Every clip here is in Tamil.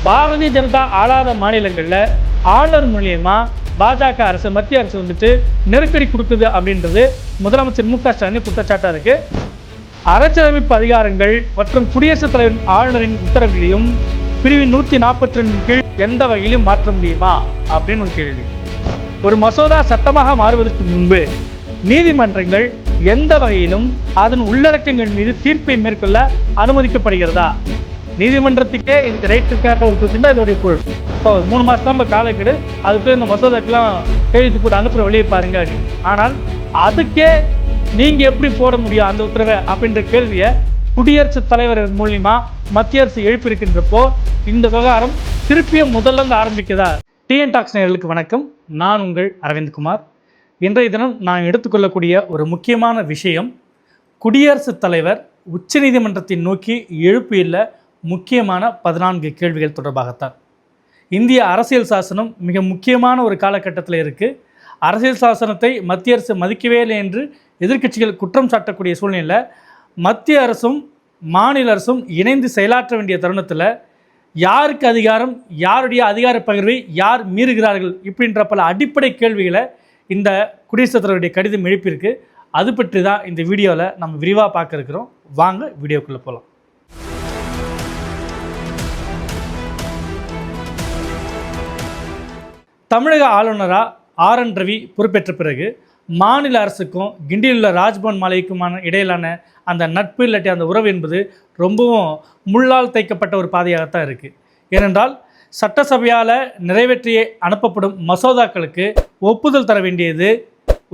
பாரதிய ஜனதா ஆளாத மாநிலங்களில் ஆளுநர் மூலியமா பாஜக அரசு மத்திய அரசு வந்துட்டு நெருக்கடி கொடுக்குது அப்படின்றது முதலமைச்சர் மு.க.ஸ்டாலின் குற்றச்சாட்டாக இருக்கு. அரசியலமைப்பு அதிகாரங்கள் மற்றும் குடியரசுத் தலைவர் ஆளுநரின் உத்தரவுகளையும் பிரிவு 142 கீழ் எந்த வகையிலும் மாற்ற முடியுமா அப்படின்னு ஒரு கேள்வி. ஒரு மசோதா சட்டமாக மாறுவதற்கு முன்பு நீதிமன்றங்கள் எந்த வகையிலும் அதன் உள்ளடக்கங்கள் மீது தீர்ப்பை மேற்கொள்ள அனுமதிக்கப்படுகிறதா? நீதிமன்றத்துக்கே இந்த ரைட்டுக்காக ஒரு பிரச்சனை இதோடைய குழு. இப்போ 3 மாதம் நம்ம காலக்கெடு, அதுக்கு இந்த மசோதாக்கெல்லாம் எழுதி போட்டு அனுப்புகிற வழியை பாருங்க. ஆனால் அதுக்கே நீங்கள் எப்படி போட முடியும் அந்த உத்தரவை அப்படின்ற கேள்வியை குடியரசுத் தலைவர் மூலியமா மத்திய அரசு எழுப்பியிருக்கின்றப்போ இந்த விவகாரம் திருப்பியும் முதல்ல ஆரம்பிக்குதா? டிஎன் டாக்ஸ் நேயர்களுக்கு வணக்கம். நான் உங்கள் அரவிந்த்குமார். இன்றைய தினம் நான் எடுத்துக்கொள்ளக்கூடிய ஒரு முக்கியமான விஷயம், குடியரசுத் தலைவர் உச்சநீதிமன்றத்தை நோக்கி எழுப்பியுள்ள முக்கியமான 14 கேள்விகள் தொடர்பாகத்தான். இந்திய அரசியல் சாசனம் மிக முக்கியமான ஒரு காலகட்டத்தில் இருக்குது. அரசியல் சாசனத்தை மத்திய அரசு மதிக்கவே இல்லை என்று எதிர்க்கட்சிகள் குற்றம் சாட்டக்கூடிய சூழ்நிலையில் மத்திய அரசும் மாநில அரசும் இணைந்து செயலாற்ற வேண்டிய தருணத்தில் யாருக்கு அதிகாரம், யாருடைய அதிகார பகிர்வை யார் மீறுகிறார்கள் இப்படின்ற பல அடிப்படை கேள்விகளை இந்த குடியரசுத் தலைவருடைய கடிதம் எழுப்பியிருக்கு. அது பற்றி தான் இந்த வீடியோவில் நம்ம விரிவாக பார்க்க இருக்கிறோம். வாங்க வீடியோக்குள்ளே போகலாம். தமிழக ஆளுநராக RN ரவி பொறுப்பேற்ற பிறகு மாநில அரசுக்கும் கிண்டியில் உள்ள ராஜ்பவன் மாளிகைக்குமான இடையிலான அந்த நட்பு இல்லாட்டி அந்த உறவு என்பது ரொம்பவும் முள்ளால் தைக்கப்பட்ட ஒரு பாதையாகத்தான் இருக்குது. ஏனென்றால் சட்டசபையால் நிறைவேற்றி அனுப்பப்படும் மசோதாக்களுக்கு ஒப்புதல் தர வேண்டியது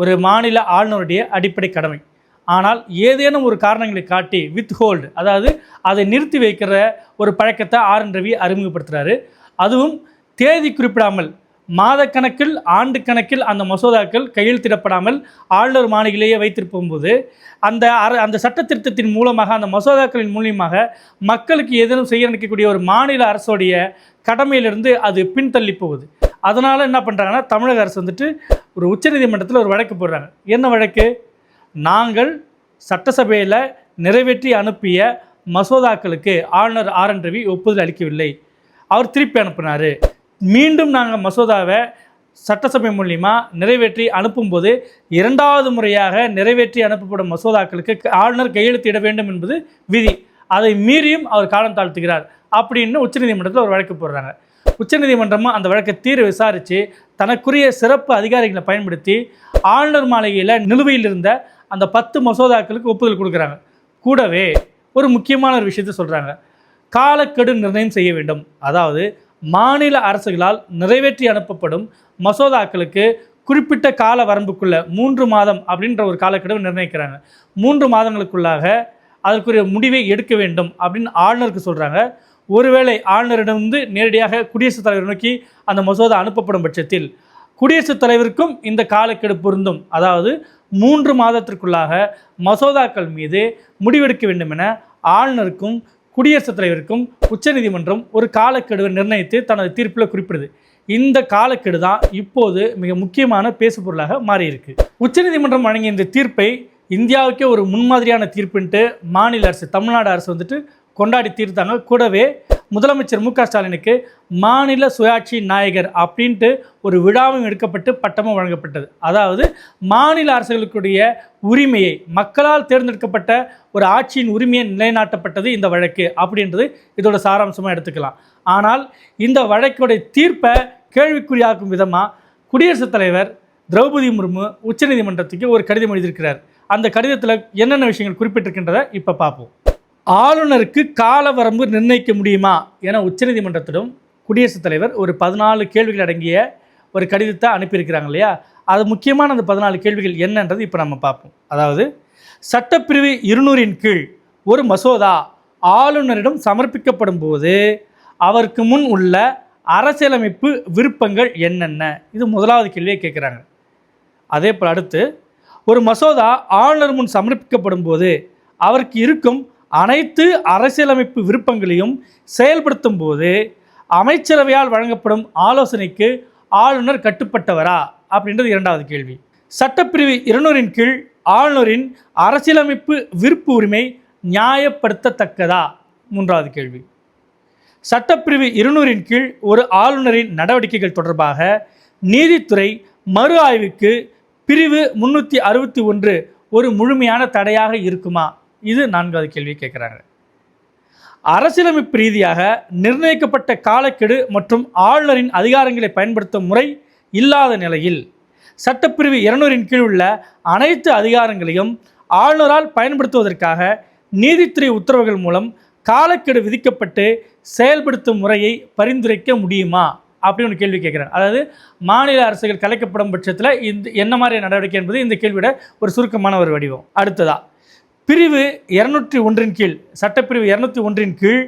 ஒரு மாநில ஆளுநருடைய அடிப்படை கடமை. ஆனால் ஏதேனும் ஒரு காரணங்களை காட்டி வித்ஹோல்டு, அதாவது அதை நிறுத்தி வைக்கிற ஒரு பழக்கத்தை RN ரவி அறிமுகப்படுத்துகிறாரு. அதுவும் தேதி குறிப்பிடாமல் மாதக்கணக்கில் ஆண்டு கணக்கில் அந்த மசோதாக்கள் கையெழுத்திடப்படாமல் ஆளுநர் மாளிகையிலேயே வைத்திருக்கும் போது அந்த சட்ட திருத்தத்தின் மூலமாக அந்த மசோதாக்களின் மூலியமாக மக்களுக்கு ஏதேனும் செய்ய நினைக்கக்கூடிய ஒரு மாநில அரசுடைய கடமையிலிருந்து அது பின்தள்ளி போகுது. அதனால் என்ன பண்ணுறாங்கன்னா, தமிழக அரசு வந்துட்டு ஒரு உச்சநீதிமன்றத்தில் ஒரு வழக்கு போடுறாங்க. என்ன வழக்கு? நாங்கள் சட்டசபையில் நிறைவேற்றி அனுப்பிய மசோதாக்களுக்கு ஆளுநர் RN ரவி ஒப்புதல் அளிக்கவில்லை, அவர் திருப்பி அனுப்பினார். மீண்டும் நாங்கள் மசோதாவை சட்டசபை மூலிமா நிறைவேற்றி அனுப்பும்போது 2வது முறையாக நிறைவேற்றி அனுப்பப்படும் மசோதாக்களுக்கு ஆளுநர் கையெழுத்திட வேண்டும் என்பது விதி. அதை மீறியும் அவர் காலம் தாழ்த்துகிறார் அப்படின்னு உச்சநீதிமன்றத்தில் ஒரு வழக்கு போடுறாங்க. உச்சநீதிமன்றமும் அந்த வழக்கை விசாரித்து தனக்குரிய சிறப்பு அதிகாரிகளை பயன்படுத்தி ஆளுநர் மாளிகையில் நிலுவையில் இருந்த அந்த 10 மசோதாக்களுக்கு ஒப்புதல் கொடுக்குறாங்க. கூடவே ஒரு முக்கியமான ஒரு விஷயத்தை சொல்கிறாங்க, காலக்கெடு நிர்ணயம் செய்ய வேண்டும். அதாவது மாநில அரசுகளால் நிறைவேற்றி அனுப்பப்படும் மசோதாக்களுக்கு குறிப்பிட்ட கால வரம்புக்குள்ள 3 மாதம் அப்படின்ற ஒரு காலக்கெடு நிர்ணயிக்கிறாங்க. 3 மாதங்களுக்குள்ளாக அதற்குரிய முடிவை எடுக்க வேண்டும் அப்படின்னு ஆளுநருக்கு சொல்கிறாங்க. ஒருவேளை ஆளுநரிடமிருந்து நேரடியாக குடியரசுத் தலைவர் நோக்கி அந்த மசோதா அனுப்பப்படும் பட்சத்தில் குடியரசுத் தலைவருக்கும் இந்த காலக்கெடு பொருந்தும். அதாவது 3 மாதத்திற்குள்ளாக மசோதாக்கள் மீது முடிவெடுக்க வேண்டும் என ஆளுநருக்கும் குடியரசுத் தலைவருக்கும் உச்சநீதிமன்றம் ஒரு காலக்கெடுவை நிர்ணயித்து தனது தீர்ப்பில் குறிப்பிடுது. இந்த காலக்கெடு தான் இப்போது மிக முக்கியமான பேசுபொருளாக மாறியிருக்கு. உச்சநீதிமன்றம் வழங்கிய இந்த தீர்ப்பை இந்தியாவுக்கே ஒரு முன்மாதிரியான தீர்ப்புன்ட்டு மாநில அரசு, தமிழ்நாடு அரசு வந்துட்டு கொண்டாடி தீர்த்தாங்க. கூடவே முதலமைச்சர் மு.க.ஸ்டாலினுக்கு மாநில சுயாட்சி நாயகர் அப்படின்ட்டு ஒரு விழாவும் எடுக்கப்பட்டு பட்டமும் வழங்கப்பட்டது. அதாவது மாநில அரசுகளுக்குடைய உரிமையை, மக்களால் தேர்ந்தெடுக்கப்பட்ட ஒரு ஆட்சியின் உரிமையை நிலைநாட்டப்பட்டது இந்த வழக்கு அப்படின்றது இதோட சாராம்சமாக எடுத்துக்கலாம். ஆனால் இந்த வழக்குடைய தீர்ப்பை கேள்விக்குறியாக்கும் விதமாக குடியரசுத் தலைவர் திரௌபதி முர்மு உச்சநீதிமன்றத்துக்கு ஒரு கடிதம் எழுதியிருக்கிறார். அந்த கடிதத்தில் என்னென்ன விஷயங்கள் குறிப்பிட்டிருக்கின்றதை இப்போ பார்ப்போம். ஆளுநருக்கு கால வரம்பு நிர்ணயிக்க முடியுமா என உச்சநீதிமன்றத்திடம் குடியரசுத் தலைவர் ஒரு 14 கேள்விகள் அடங்கிய ஒரு கடிதத்தை அனுப்பியிருக்கிறாங்க இல்லையா? அது முக்கியமான அந்த 14 கேள்விகள் என்னன்றது இப்போ நம்ம பார்ப்போம். அதாவது சட்டப்பிரிவு 200 கீழ் ஒரு மசோதா ஆளுநரிடம் சமர்ப்பிக்கப்படும் போது அவருக்கு முன் உள்ள அரசியலமைப்பு விருப்பங்கள் என்னென்ன? இது முதலாவது கேள்வியை கேட்குறாங்க. அதே போல் அடுத்து, ஒரு மசோதா ஆளுநர் முன் சமர்ப்பிக்கப்படும் போது அவருக்கு இருக்கும் அனைத்து அரசியலமைப்பு விருப்பங்களையும் செயல்படுத்தும் போது அமைச்சரவையால் வழங்கப்படும் ஆலோசனைக்கு ஆளுநர் கட்டுப்பட்டவரா அப்படின்றது 2வது கேள்வி. சட்டப்பிரிவு 200 கீழ் ஆளுநரின் அரசியலமைப்பு விருப்பு உரிமை நியாயப்படுத்தத்தக்கதா? 3வது கேள்வி. சட்டப்பிரிவு 200 கீழ் ஒரு ஆளுநரின் நடவடிக்கைகள் தொடர்பாக நீதித்துறை மறு ஆய்வுக்கு பிரிவு 361 ஒரு முழுமையான தடையாக இருக்குமா? இது 4வது கேள்வி கேட்குறாங்க. அரசியலமைப்பு ரீதியாக நிர்ணயிக்கப்பட்ட காலக்கெடு மற்றும் ஆளுநரின் அதிகாரங்களை பயன்படுத்தும் முறை இல்லாத நிலையில் சட்டப்பிரிவு 200 கீழ் உள்ள அனைத்து அதிகாரங்களையும் ஆளுநரால் பயன்படுத்துவதற்காக நீதித்துறை உத்தரவுகள் மூலம் காலக்கெடு விதிக்கப்பட்டு செயல்படுத்தும் முறையை பரிந்துரைக்க முடியுமா அப்படின்னு ஒரு கேள்வி கேட்குறாங்க. அதாவது மாநில அரசுகள் கலைக்கப்படும் பட்சத்தில் என்ன மாதிரி நடவடிக்கை என்பது இந்த கேள்வியோட ஒரு சுருக்கமான ஒரு வடிவம். அடுத்ததா பிரிவு 201 கீழ் சட்டப்பிரிவு 201 கீழ்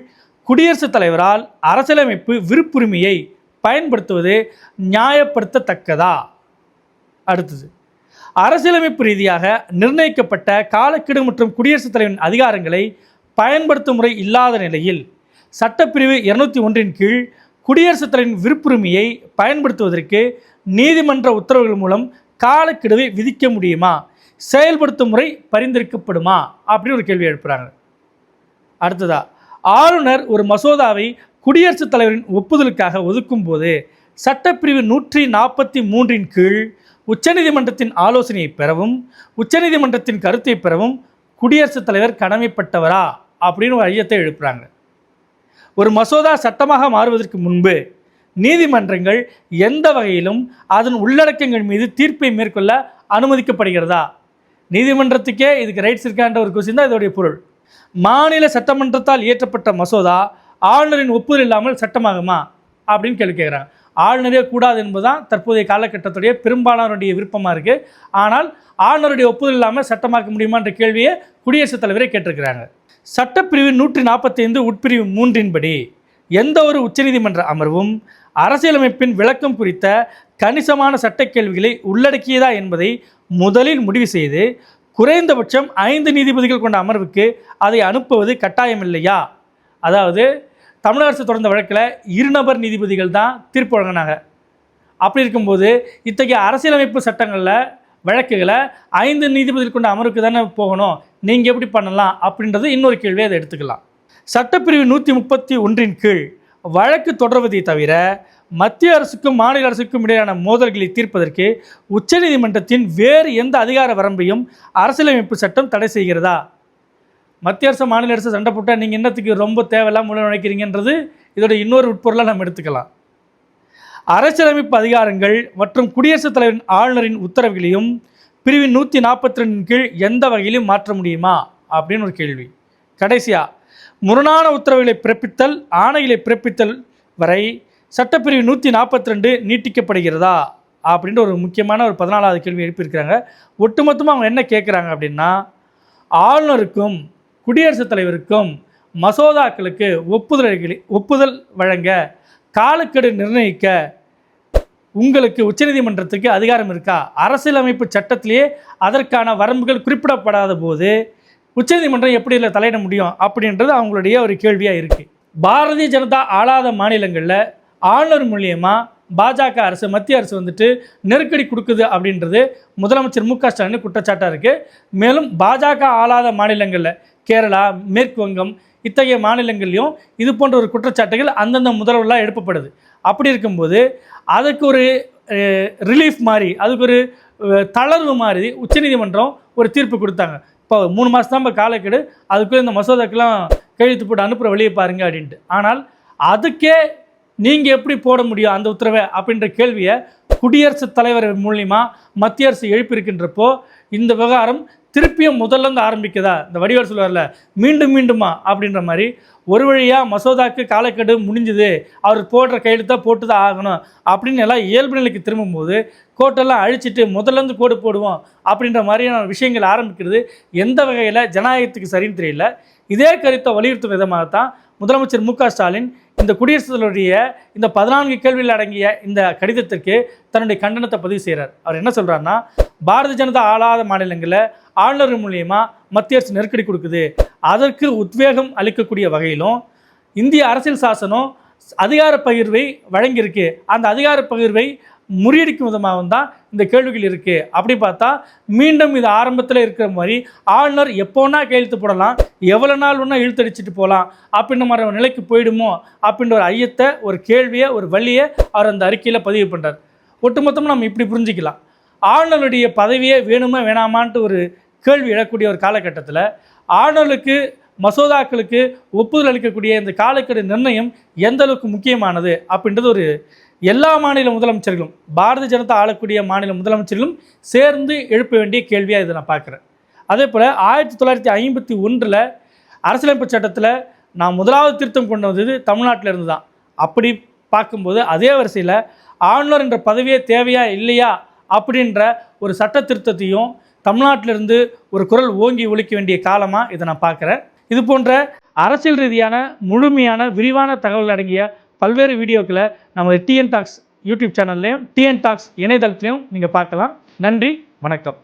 குடியரசுத் தலைவரால் அரசியலமைப்பு விருப்புரிமையை பயன்படுத்துவது நியாயப்படுத்தத்தக்கதா? அடுத்தது அரசியலமைப்பு ரீதியாக நிர்ணயிக்கப்பட்ட காலக்கெடு மற்றும் குடியரசுத் தலைவரின் அதிகாரங்களை பயன்படுத்தும் முறை இல்லாத நிலையில் சட்டப்பிரிவு 201 கீழ் குடியரசுத் தலைவரின் விருப்புரிமையை பயன்படுத்துவதற்கு நீதிமன்ற உத்தரவுகள் மூலம் காலக்கெடுவை விதிக்க முடியுமா? செயல்படுத்தும் முறை பரிந்துரைக்கப்படுமா அப்படின்னு ஒரு கேள்வி எழுப்புறாங்க. அடுத்ததா ஆளுநர் ஒரு மசோதாவை குடியரசுத் தலைவரின் ஒப்புதலுக்காக ஒதுக்கும் போது சட்டப்பிரிவு 143 கீழ் உச்சநீதிமன்றத்தின் ஆலோசனையை பெறவும் உச்சநீதிமன்றத்தின் கருத்தை பெறவும் குடியரசுத் தலைவர் கடமைப்பட்டவரா அப்படின்னு ஒரு ஐயத்தை எழுப்புறாங்க. ஒரு மசோதா சட்டமாக மாறுவதற்கு முன்பு நீதிமன்றங்கள் எந்த வகையிலும் அதன் உள்ளடக்கங்கள் மீது தீர்ப்பை மேற்கொள்ள அனுமதிக்கப்படுகிறதா? நீதிமன்றத்துக்கே இதுக்கு ரைட்ஸ் இருக்கான்ற ஒரு கொஸ்டின் தான் இதோடைய பொருள். மாநில சட்டமன்றத்தால் இயற்றப்பட்ட மசோதா ஆளுநரின் ஒப்புதல் இல்லாமல் சட்டமாகுமா அப்படின்னு கேள்வி கேட்குறாங்க. ஆளுநரே கூடாது என்பதுதான் தற்போதைய காலகட்டத்துடைய பெரும்பாலானுடைய விருப்பமாக இருக்குது. ஆனால் ஆளுநருடைய ஒப்புதல் இல்லாமல் சட்டமாக்க முடியுமான்ற கேள்வியை குடியரசுத் தலைவரே கேட்டிருக்கிறாங்க. சட்டப்பிரிவு 145 உட்பிரிவு 3 படி எந்த ஒரு உச்சநீதிமன்ற அமர்வும் அரசியலமைப்பின் விளக்கம் குறித்த கணிசமான சட்ட கேள்விகளை உள்ளடக்கியதா என்பதை முதலில் முடிவு செய்து குறைந்தபட்சம் 5 நீதிபதிகள் கொண்ட அமர்வுக்கு அதை அனுப்புவது கட்டாயமில்லையா? அதாவது தமிழக அரசு தொடர்ந்த வழக்கில் 2 நபர் நீதிபதிகள் தான் தீர்ப்பு வழங்கினாங்க. அப்படி இருக்கும்போது இத்தகைய அரசியலமைப்பு சட்டங்களில் வழக்குகளை 5 நீதிபதிகள் கொண்ட அமர்வுக்கு தானே போகணும், நீங்கள் எப்படி பண்ணலாம் அப்படின்றது இன்னொரு கேள்வியை அதை எடுத்துக்கலாம். சட்டப்பிரிவு 131 கீழ் வழக்கு தொடர்வதை தவிர மத்திய அரசுக்கும் மாநில அரசுக்கும் இடையிலான மோதல்களை தீர்ப்பதற்கு உச்சநீதிமன்றத்தின் வேறு எந்த அதிகார வரம்பையும் அரசியலமைப்பு சட்டம் தடை செய்கிறதா? மத்திய அரசு மாநில அரசு சண்டை போட்டால் நீங்கள் என்னத்துக்கு ரொம்ப தேவையில்லாமல் உள்ள நினைக்கிறீங்கன்றது இதோட இன்னொரு உட்பொருளாக நம்ம எடுத்துக்கலாம். அரசியலமைப்பு அதிகாரங்கள் மற்றும் குடியரசுத் தலைவரின் ஆளுநரின் உத்தரவுகளையும் பிரிவு 142 கீழ் எந்த வகையிலும் மாற்ற முடியுமா அப்படின்னு ஒரு கேள்வி. கடைசியாக முரணான உத்தரவுகளை பிறப்பித்தல் ஆணைகளை பிறப்பித்தல் வரை சட்டப்பிரிவு 142 நீட்டிக்கப்படுகிறதா அப்படின்ற ஒரு முக்கியமான ஒரு 14வது கேள்வி எழுப்பியிருக்கிறாங்க. ஒட்டுமொத்தமாக அவங்க என்ன கேட்குறாங்க அப்படின்னா, ஆளுநருக்கும் குடியரசுத் தலைவருக்கும் மசோதாக்களுக்கு ஒப்புதல் வழங்க காலக்கெடு நிர்ணயிக்க உங்களுக்கு உச்சநீதிமன்றத்துக்கு அதிகாரம் இருக்கா? அரசியலமைப்பு சட்டத்திலேயே அதற்கான வரம்புகள் குறிப்பிடப்படாத போது உச்சநீதிமன்றம் எப்படி இதில் தலையிட முடியும் அப்படின்றது அவங்களுடைய ஒரு கேள்வியாக இருக்குது. பாரதிய ஜனதா ஆளாத மாநிலங்களில் ஆளுநர் மூலியமாக பாஜக அரசு மத்திய அரசு வந்துட்டு நெருக்கடி கொடுக்குது அப்படின்றது முதலமைச்சர் மு க ஸ்டாலின் குற்றச்சாட்டாக இருக்குது. மேலும் பாஜக ஆளாத மாநிலங்களில் கேரளா, மேற்கு வங்கம் இத்தகைய மாநிலங்கள்லையும் இது போன்ற ஒரு குற்றச்சாட்டுகள் அந்தந்த முதல்வர்களாக எழுப்பப்படுது. அப்படி இருக்கும்போது அதுக்கு ஒரு ரிலீஃப் மாதிரி, அதுக்கு ஒரு தளர்வு மாதிரி உச்சநீதிமன்றம் ஒரு தீர்ப்பு கொடுத்தாங்க. இப்போ 3 மாதம் தான் இப்போ காலக்கெடு, அதுக்குள்ளே இந்த மசோதாக்கெல்லாம் கையெழுத்து போட்டு அனுப்புகிற வழியை பாருங்கள் அப்படின்ட்டு. ஆனால் அதுக்கே நீங்கள் எப்படி போட முடியும் அந்த உத்தரவை அப்படின்ற கேள்வியை குடியரசுத் தலைவர் மூலிமா மத்திய அரசு எழுப்பியிருக்கின்றப்போ இந்த விவகாரம் திருப்பியும் முதல்லேருந்து ஆரம்பிக்குதா? இந்த வடிவேல் சொல்லுவார்ல, மீண்டும் மீண்டுமா அப்படின்ற மாதிரி ஒரு வழியாக மசோதாக்கு காலக்கெடு முடிஞ்சுது, அவர் போடுற கையெழுத்தாக போட்டு தான் ஆகணும் அப்படின்னு எல்லாம் இயல்பு நிலைக்கு திரும்பும்போது கோட்டெல்லாம் அழிச்சிட்டு முதல்லேருந்து கோடு போடுவோம் அப்படின்ற மாதிரியான விஷயங்கள் ஆரம்பிக்கிறது எந்த வகையில் ஜனநாயகத்துக்கு சரின்னு தெரியல. இதே கருத்தை வலியுறுத்தும் விதமாகத்தான் முதலமைச்சர் மு க ஸ்டாலின் இந்த குடியரசுத் தலைவருடைய இந்த 14 கேள்விகள் அடங்கிய இந்த கடிதத்திற்கு தன்னுடைய கண்டனத்தை பதிவு செய்கிறார். அவர் என்ன சொல்கிறாருன்னா, பாரதிய ஜனதா ஆளாத மாநிலங்களில் ஆளுநர் மூலியமாக மத்திய அரசு நெருக்கடி கொடுக்குது, அதற்கு உத்வேகம் அளிக்கக்கூடிய வகையிலும் இந்திய அரசியல் சாசனம் அதிகார பகிர்வை வழங்கியிருக்கு, அந்த அதிகார பகிர்வை முறியடிக்கும் விதமாகவும் தான் இந்த கேள்விகள் இருக்குது. அப்படி பார்த்தா மீண்டும் இது ஆரம்பத்தில் இருக்கிற மாதிரி ஆளுநர் எப்போனா கையெழுத்து போடலாம், எவ்வளோ நாள் ஒன்றா இழுத்தடிச்சிட்டு போகலாம் அப்படின்ற மாதிரி ஒரு நிலைக்கு போயிடுமோ அப்படின்ற ஒரு ஐயத்தை, ஒரு கேள்வியை, ஒரு வழியை அவர் அந்த அறிக்கையில் பதிவு பண்ணுறார். ஒட்டுமொத்தமாக நம்ம இப்படி புரிஞ்சிக்கலாம், ஆளுநருடைய பதவியே வேணுமா வேணாமான்ட்டு ஒரு கேள்வி எழக்கூடிய ஒரு காலகட்டத்தில் ஆளுநருக்கு மசோதாக்களுக்கு ஒப்புதல் அளிக்கக்கூடிய இந்த காலக்கெடு நிர்ணயம் எந்த அளவுக்கு முக்கியமானது அப்படின்றது ஒரு எல்லா மாநில முதலமைச்சர்களும், பாரதிய ஜனதா ஆளக்கூடிய மாநில முதலமைச்சர்களும் சேர்ந்து எழுப்ப வேண்டிய கேள்வியாக இதை நான் பார்க்குறேன். அதே போல் 1951 அரசியலமைப்பு சட்டத்தில் நான் முதலாவது திருத்தம் கொண்டு வந்தது தமிழ்நாட்டில் இருந்து தான். அப்படி பார்க்கும்போது அதே வரிசையில் ஆளுநர் என்ற பதவியே தேவையா இல்லையா அப்படின்ற ஒரு சட்ட திருத்தத்தையும் தமிழ்நாட்டிலிருந்து ஒரு குரல் ஓங்கி ஒலிக்க வேண்டிய காலமாக இதை நான் பார்க்குறேன். இது போன்ற அரசியல் ரீதியான முழுமையான விரிவான தகவல் அடங்கிய பல்வேறு வீடியோக்களை நம்ம டிஎன் டாக்ஸ் யூடியூப் சேனல்லையும் டிஎன் டாக்ஸ் இணையதளத்திலையும் நீங்கள் பார்க்கலாம். நன்றி, வணக்கம்.